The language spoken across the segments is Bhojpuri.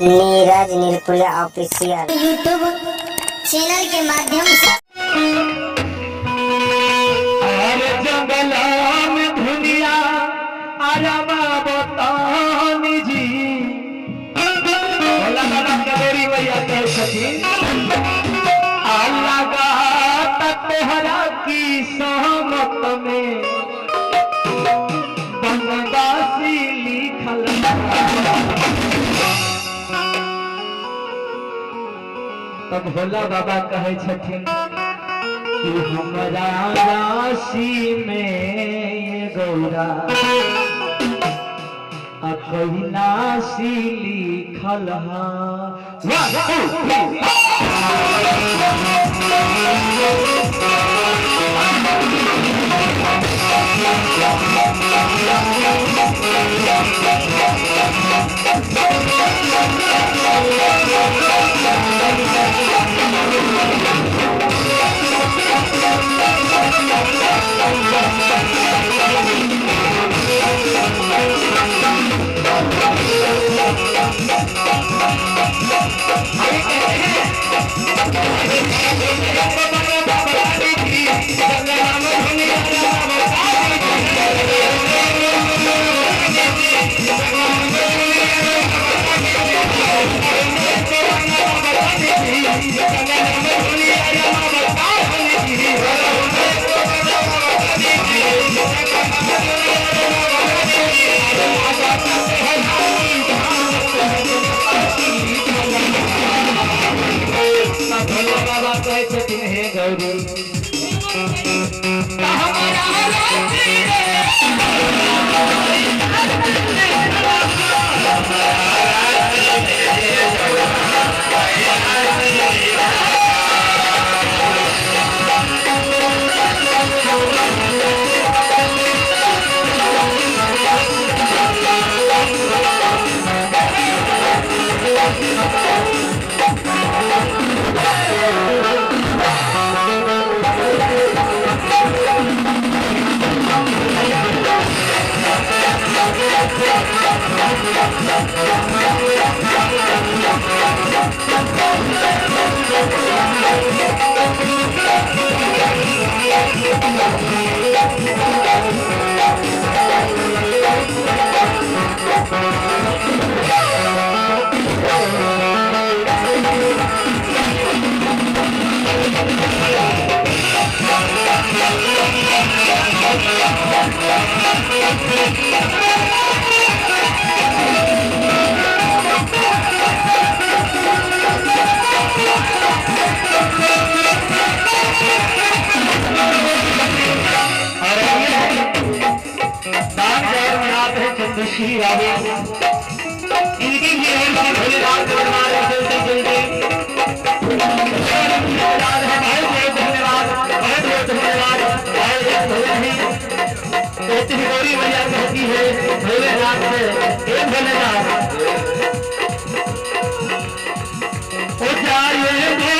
नीरज निर्कुला ऑफिशियल यूट्यूब चैनल के माध्यम से दुनिया आरामा बतानी जी कबेरी भैया कह सकी तोहरा की सहमत में बनवासी लिखल तब भोला बाबा कहे छथिन कि हमरा राशि में ये गौरा अकहिनासी लिखल हा इनकी धन्यवाद गौरी मैया कहती है भोलेनाथ से हे भोलेनाथ हो जाए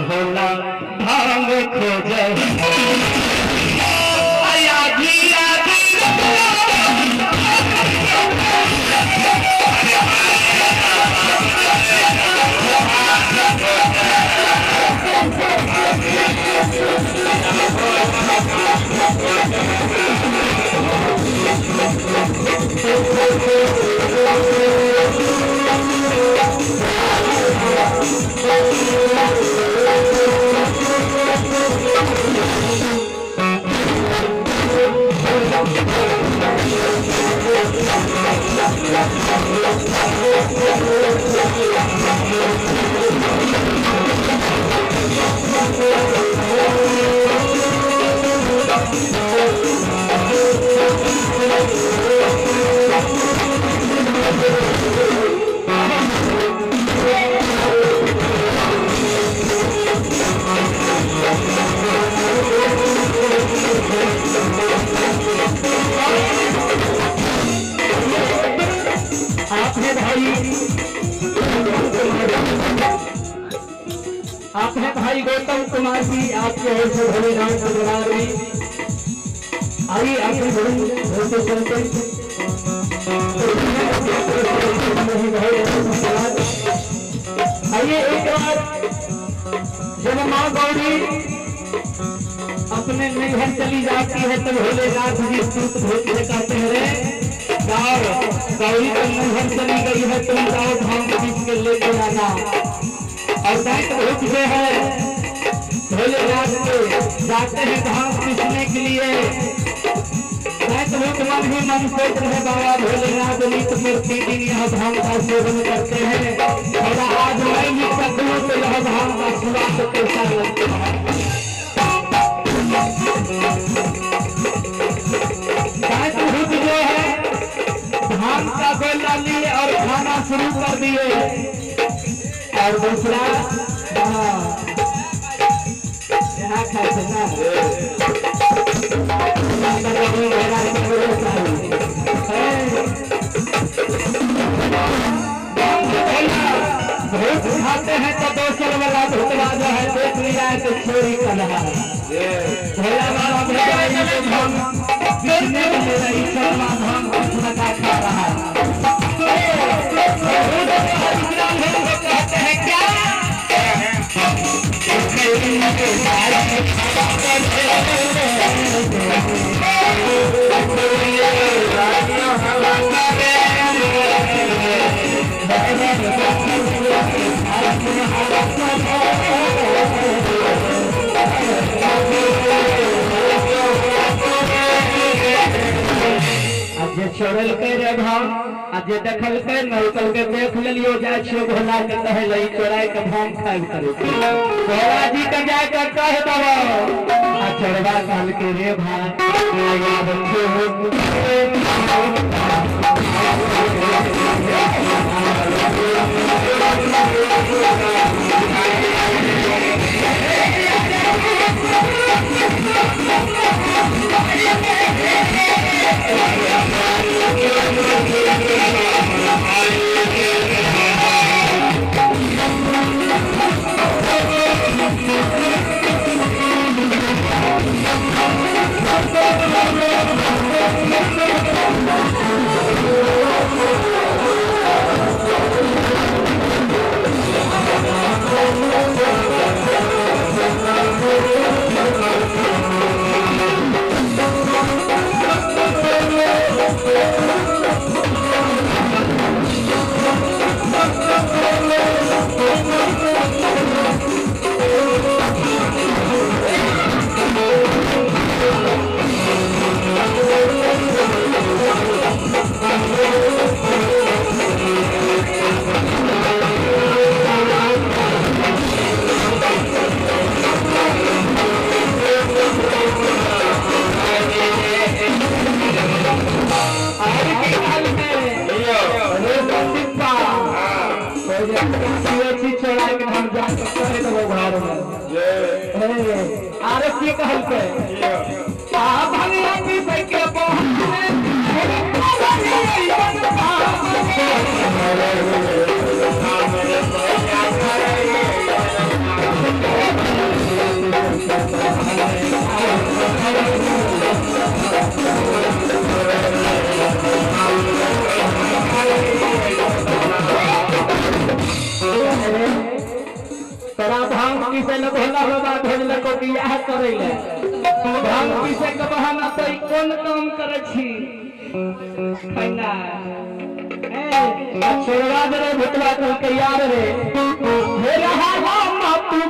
भोला भांग खोजे आपने भाई गौतम कुमार जी आपके ओर से भोले राम का दरबार में आइए आगे बढ़ते चलते आइए एक बार जब माँ गौरी अपने नैहर चली जाती है तो भोलेनाथ जी स्तुत भोग से कहते हैं रे गौरी तो नैहर चली गई है तुम जाओ धाम पीस के लेके आना। और दैत भूख जो है भोलेनाथ को जाते हैं धाम पीसने के लिए। दैत भूख मन ही मन सोच रहे बाबा भोलेनाथ नित प्रतिदिन यह धाम का सेवन करते हैं और आज मैं भी सकूं तो यह धाम का स्वाद कैसा लगता है। दैत भूख जो है धाम का गोला लिए और खाना शुरू कर दिए। और दूसरा यहाँ खाते ना भूख खाते हैं तो दोसर वाला भूतवा जो है देख लिया है तो चोरी कर रहा है। भोला बाबा खा रहा है। कहते हैं क्या छोड़ल के रे भाव आ जे देखल के नहीं कल के देख लियो जाय छियो भोला के कहे लई चोराई के भांग खाइब करे भोला जी के जाय के कह दबो आ चोरवा कहल के रे भाई याद आरती कहल के आ भगवान की बैके तोरा भांग पीसे न भोला बाबा भेजल को बियाह करे ले भांग पीसे के बहाना तो कोन काम करे छी खैना छोड़वा दे भुतवा के याद रे हे रहा हम तू